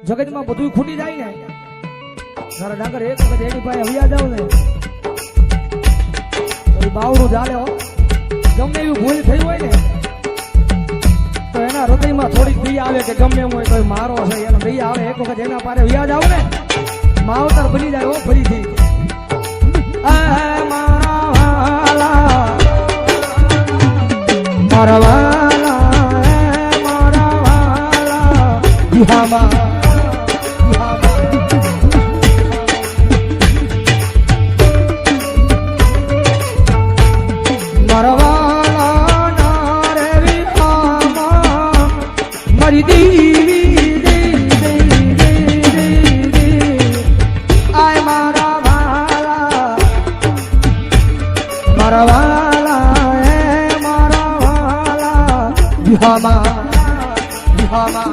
જગતમાં બધું ખૂટી જાય ને તારા ડાંગર એક વખત એની પાસે હૈયા જાવ ને તો બાવડું ચાલે હો. ગમે એવી ભૂલ થઈ હોય ને તો એના હૃદયમાં થોડીક દયા આવે કે ગમે એમ હોય તો મારો છે એનો દયા આવે. એક વખત એના પાસે હૈયા જાવ ને માવતર બની જાય હો ફરીથી. મારા વાલા મારા વાલા બિહામાં મારી દેવી આય મારા વાલા મારા વાલા હે મારા વાલા બિહામાં બિહામાં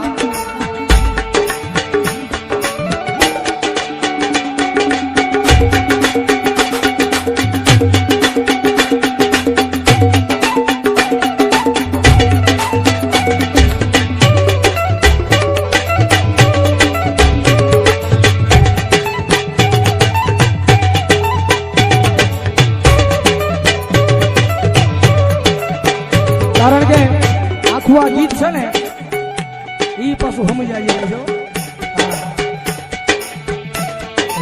કારણ કે આખું આ ગીત છે ને ઈ પાછું સમજાઈ જાય છે.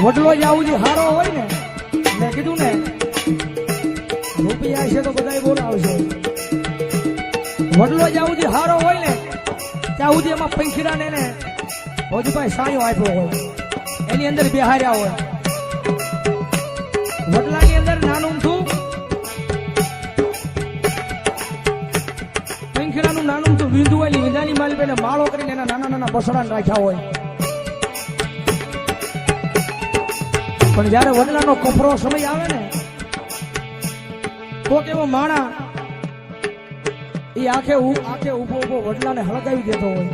વડલો જ આવું જે હારો હોય ને મેં કીધું ને રૂપિયા છે તો બધા બોલાવશે. વડલો જ આવું જે હારો હોય ને ત્યાં સુધી એમાં પંખીડા ને ભોજભાઈ સાયો આપ્યો હોય એની અંદર બેહાર્યા હોય. વડલાની અંદર નાનું થું નાનું તો વીંધુ હોય વીંધાની માલ પેલે માળો કરીને એના નાના નાના બસડાને રાખ્યા હોય. પણ જયારે વડલાનો કફરો સમય આવે ને કોક એવો માણા એ આખે ઉભો વડલાને હળગાવી દેતો હોય.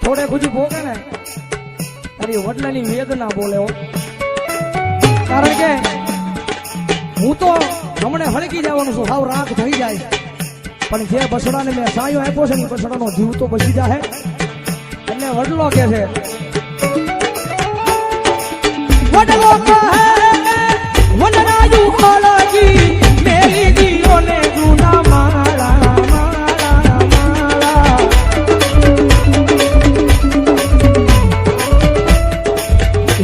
થોડે ખુજી ભોગે ને અરે વડલાની વેદના બોલે હો. કારણ કે હું તો હમણે હળગી જવાનું છું હાવ રાગ થઈ જાય પણ જે બસડાને મેં સાયો આપ્યો છે ને બસડાનો જીવ તો બચી જાય. એટલે વડલો કે છે વડલો કહે વનરાજુ ખોલકી મેલી દીઓને જૂના માળા માળા માળા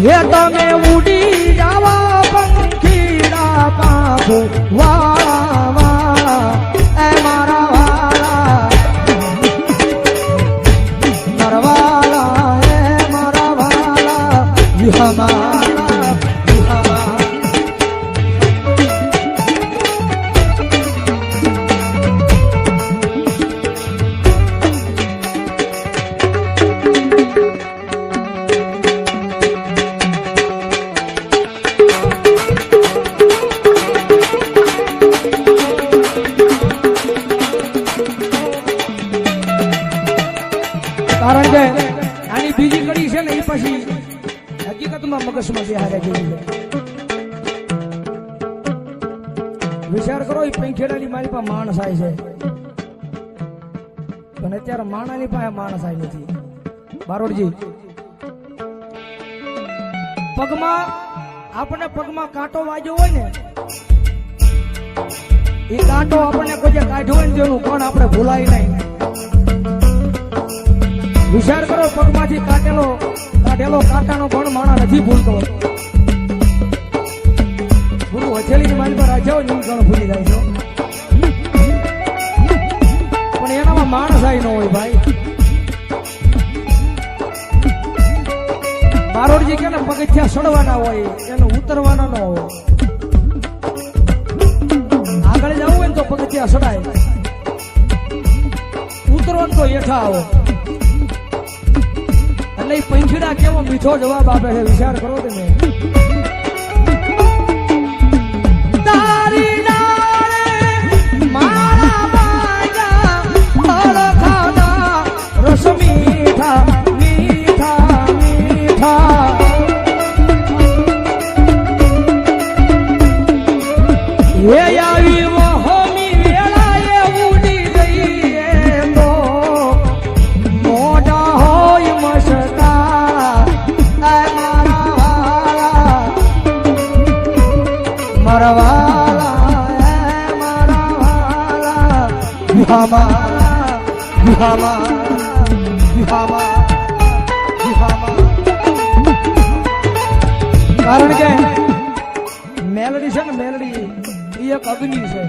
હે તમે ઉડી જાવા પંખીડા પાખો વાળા વાળા એ મારા વાળા મારા વાળા એ મારા વાળા વિહામાં કારણ કે આની બીજી કડી છે ને એ પછી હકીકતમાં મગજમાં બેહારે ગઈ છે. વિચાર કરો એ પંખેડાની મારી પાસે માણસ આવે છે પણ અત્યારે માણાની પાસે માણસ આવી નથી. બારોડજી પગમાં આપણને પગમાં કાંટો વાગ્યો હોય ને એ કાંટો આપણને કોઈ કાઢ્યો હોય ને તેનું કોણ આપણે ભૂલાય નહીં. વિચાર કરો પગમાંથી કાઢેલો કાંટાનો પણ માણા નથી ભૂલતો. ગુરુ હથેળીની મારી પર રાખ્યો ને ઘણો ભૂલી જાય છે પણ એનામાં માણસ આવી ન હોય ભાઈ. બારોડજી કે પગથિયા સડવાના હોય એને ઉતરવાના ન હોય. આગળ જવું હોય ને તો પગથિયા સડાય ઉતરવાનું તો હેઠા આવો. એટલે પંખીડા કેવો મીઠો જવાબ આપે છે વિચાર કરો તમે. તારી ડાળે મારા બાજા અળખાના રસ મીઠા મીઠા મીઠા હે આવી હોમી વેળાએ ઉડી ગઈ તો કારણ કે મેલડી છે ને મેલડી એ એક અગ્નિ છે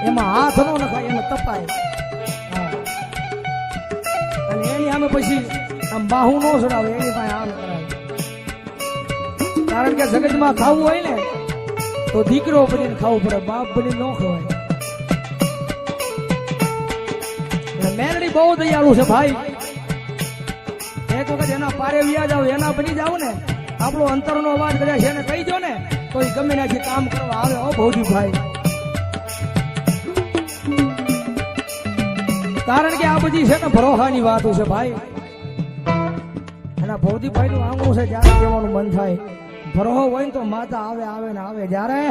એમાં હાથ નો નખાય એને તપાય અને એની આમે પછી આમ બાહુ નો ચડાવે એની પાસે આમ કરાય કારણ કે જગતમાં ખાવું હોય ને તો દીકરો બનીને ખાવું પડે બાપ બનીને ન ખવાય મેલડી બહુ દયાળુ છે ભાઈ એક વખત એના પારે વ્યા જાવ એના બની જાવ ને આપણો અંતરનો અવાજ કદાચ એને કહી દો ને તો એ ગમે ત્યાંથી કામ કરવા આવે ઓ ભૌજીભાઈ કારણ કે આ બધી છે ને ભરોહાની વાતો છે ભાઈ એના ભૌજીભાઈ નું આંગણું છે જયારે કહેવાનું મન થાય ભરોહો હોય ને તો માતા આવે આવે ને આવે જયારે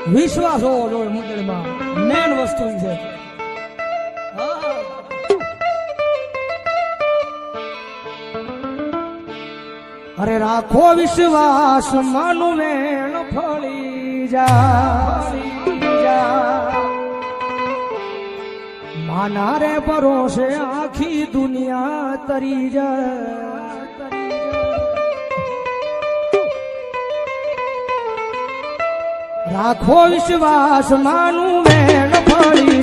વિશ્વાસ હોવો જોઈએ મંડળમાં મેન વસ્તુ છે અરે રાખો વિશ્વાસ માનું વેણ ફળી જા માના રે ભરોસે આખી દુનિયા તરી જા રાખો વિશ્વાસ માનું વેણ ફળી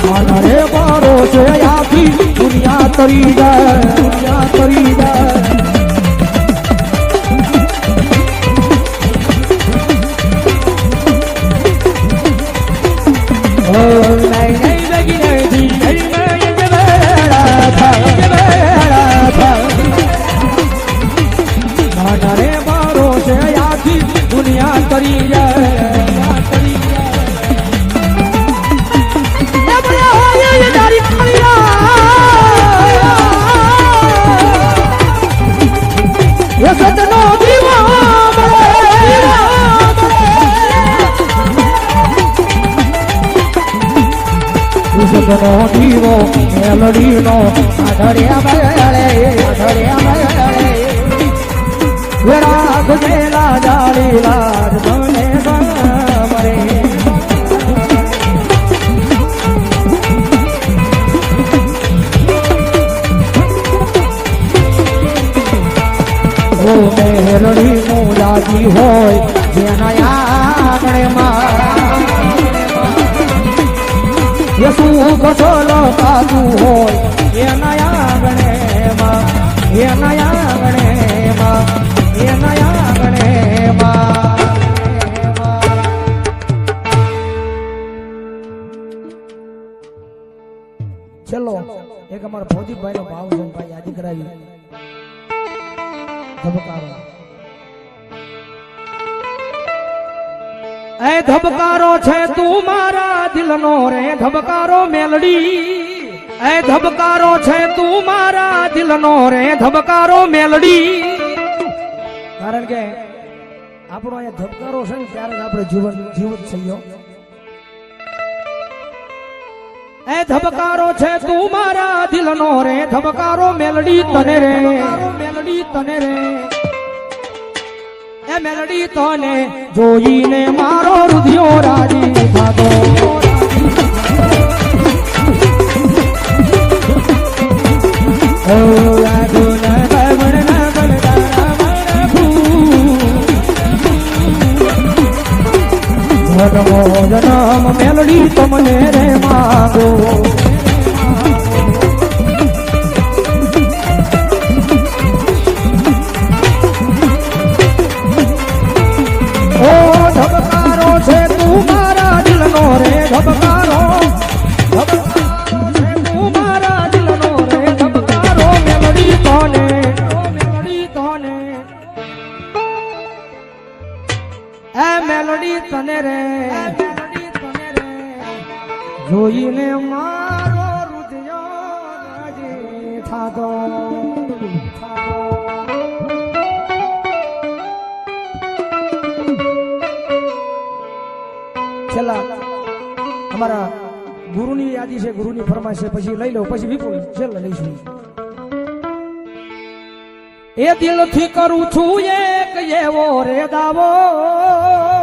માના રે ભરોસે આખી દુનિયા તરી જાય તરી જાય રે મારો છે આખી દુનિયા તરી જાય સતનો દીવો મેલડીનો રાગ જેલા જાળી લાજ મને મરે ઓ મેલડી નું લાગી હોય જેના આંગણેમાં એ સુખ છોલો કાતું હોય એના આંગણેમાં એના આંગણેમાં ચલો એક અમારા ભૌજીભાઈ નો ભાવ છે ભાઈ યાદ કરાવી ધબકારો એ ધબકારો છે તું મારા દિલનો રે ધબકારો મેલડી એ ધબકારો છે તું મારા દિલનો રે ધબકારો મેલડી કારણ કે આપણો અહીંયા ધબકારો છે ને ત્યારે જ આપણે જીવત થયો એ ધબકારો છે તું મારા દિલનો રે ધબકારો મેલડી તને રે મેલડી તને રે એ મેલડી તને જોઈને મારો હૃદયો રાજી થાતો જન્મ મેલડી તમને રે માગો ઓ ધબકારો છે તું મારા દિલનો રે ધબકારો છે તું મારા દિલનો રે ધબકારો મેલડી તને એ મેલડી તને રે જોઈને મારો હૃદયો રાજી થાતો છેલ્લા અમારા ગુરુની યાદી છે ગુરુની ફરમાઈશ છે પછી લઈ લો પછી વિપુલ છેલ્લા લઈશું એ દિલથી કરું છું એક એવો રે દાવો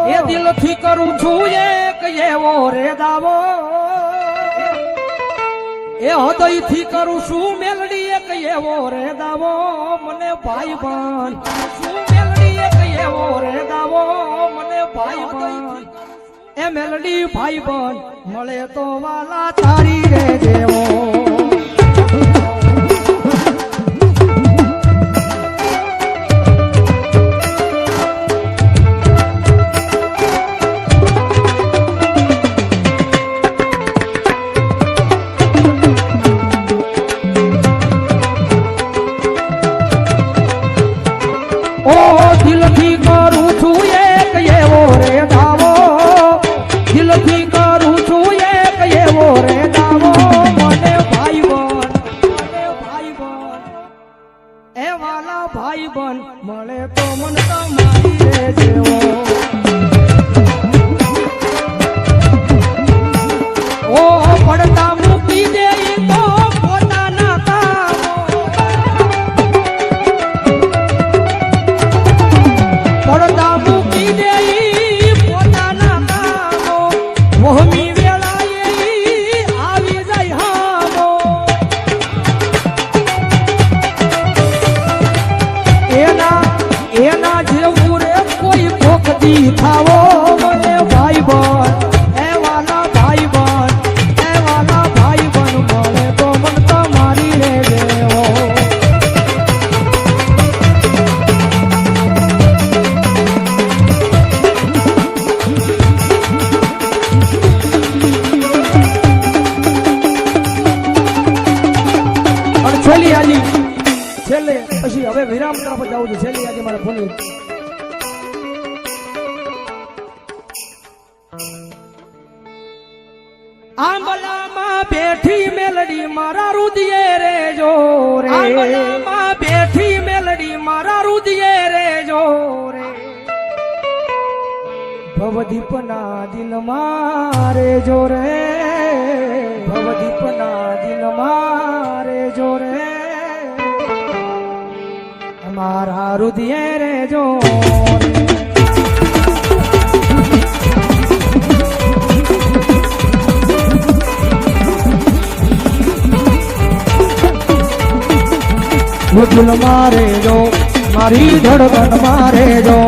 એ દિલથી કરું છું એક એવો રે દાવો એ હૃદયથી કરું છું મેલડી એક એવો રે દાવો મને ભાઈ બન શું મેલડી એક એવો રે દાવો મને ભાઈ બન એ મેલડી ભાઈ બન મળે તો વાલા તારી રે જેવો દિલથી કરું છું એક એવો રે દાવો દિલથી કરું છું એક એવો રે દાવો મને ભાઈ બન એ વાલા ભાઈ બન મળે તો મન તમારી રે જેવો ઓ પડતા મૂકી દે તો પોતાના કામો પડતા મૂકી દે પોતાના કામો મોહમી વેળાએ આવી જાય હામો એના જેવું રે કોઈ ભોગતી થાવો મને ભાઈ બન એ વાલા ભાઈ બન એ વાલા ભાઈ બન મળે તો મન તમારી રે દેવો છેલ્લી આજી છેલ્લે પછી હવે વિરામ તરફ જવું છે છેલ્લી આજી મારે ફોન આંબલામાં બેઠી મેલડી મારા રુદિયે રે જો રે આંબલામાં બેઠી મેલડી મારા રુદિયે રે જો રે ભવદીપના દિલ મારે જો રે ભવદીપના દિલ મારે જો રે અમારા રુદિયે રે જો દિલ મારે જો મારી ધડકન મારે જો